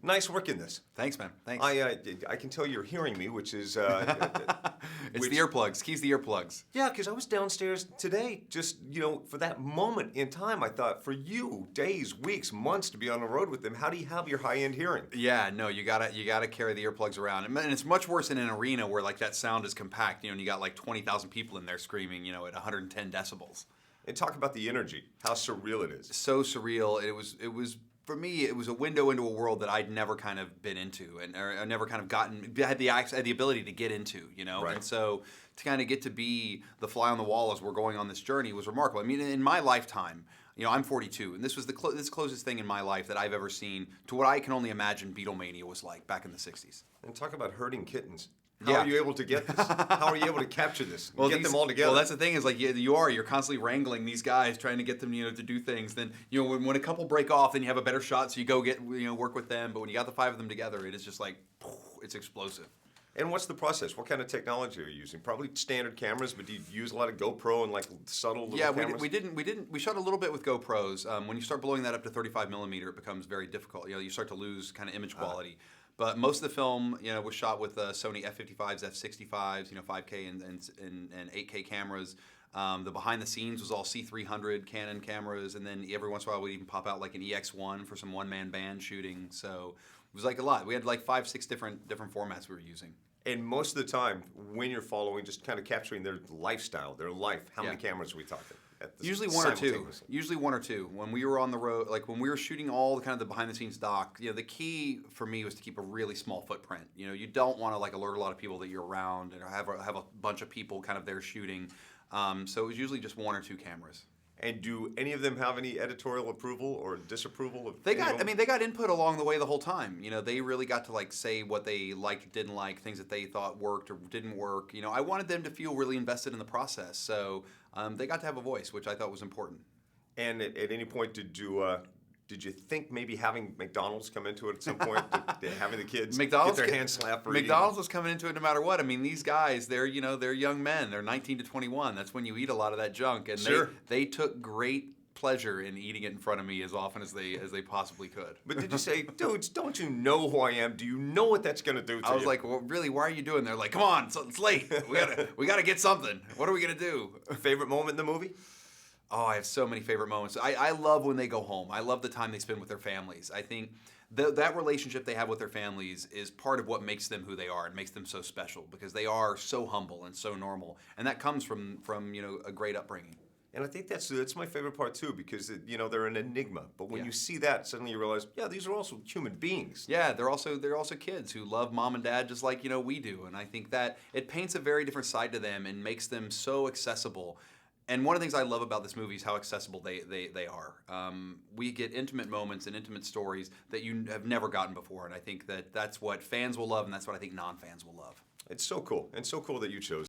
Nice work in this. Thanks, man. Thanks. I can tell you're hearing me, which is... It's the earplugs. Keys the earplugs. Yeah, because I was downstairs today just, for that moment in time, I thought, for you, days, weeks, months to be on the road with them, how do you have your high-end hearing? Yeah, no, you gotta carry the earplugs around. And it's much worse in an arena where, like, that sound is compact, and you got, like, 20,000 people in there screaming, at 110 decibels. And talk about the energy, how surreal it is. So surreal. It was for me, it was a window into a world that I'd never kind of been into, and or never kind of had the ability to get into, Right. And so to kind of get to be the fly on the wall as we're going on this journey was remarkable. I mean, in my lifetime, I'm 42, and this was this closest thing in my life that I've ever seen to what I can only imagine Beatlemania was like back in the 60s. And talk about herding kittens. How are you able to get this? How are you able to capture this? Get them all together? Well, that's the thing is, like, you're constantly wrangling these guys, trying to get them, to do things. Then, when a couple break off, then you have a better shot, so you go get, work with them. But when you got the 5 of them together, it is just like, it's explosive. And what's the process? What kind of technology are you using? Probably standard cameras, but do you use a lot of GoPro and like subtle little cameras? We shot a little bit with GoPros. When you start blowing that up to 35 millimeter, it becomes very difficult. You start to lose kind of image quality. But most of the film, was shot with Sony F55s, F65s, 5K and 8K cameras. The behind the scenes was all C300 Canon cameras, and then every once in a while we'd even pop out like an EX1 for some one-man band shooting. So it was like a lot. We had like 5-6 different formats we were using. And most of the time, when you're following, just kind of capturing their lifestyle, their life, how many cameras are we talking? Usually one or two. Usually one or two. When we were on the road, like when we were shooting all the kind of the behind the scenes doc, the key for me was to keep a really small footprint. You don't want to like alert a lot of people that you're around and have a bunch of people kind of there shooting. So it was usually just 1 or 2 cameras. And do any of them have any editorial approval or disapproval of? They got input along the way the whole time. They really got to like say what they liked, didn't like, things that they thought worked or didn't work. I wanted them to feel really invested in the process. So they got to have a voice, which I thought was important. And at any point, did you think maybe having McDonald's come into it at some point, having the kids get their hands slapped for McDonald's was coming into it no matter what. I mean, these guys, they're young men. They're 19 to 21. That's when you eat a lot of that junk, and sure. they took great pleasure in eating it in front of me as often as they possibly could. But did you say, dudes, don't you know who I am? Do you know what that's going to do to you? I was like, well, really, why are you doing? They're like, come on, it's late. We gotta get something. What are we gonna do? Favorite moment in the movie? Oh, I have so many favorite moments. I love when they go home. I love the time they spend with their families. I think that relationship they have with their families is part of what makes them who they are and makes them so special, because they are so humble and so normal, and that comes from a great upbringing. And I think that's my favorite part too, because they're an enigma. But when you see that, suddenly you realize, yeah, these are also human beings. Yeah, they're also kids who love mom and dad just like we do. And I think that it paints a very different side to them and makes them so accessible. And one of the things I love about this movie is how accessible they are. We get intimate moments and intimate stories that you have never gotten before, and I think that's what fans will love, and that's what I think non-fans will love. It's so cool, and so cool that you chose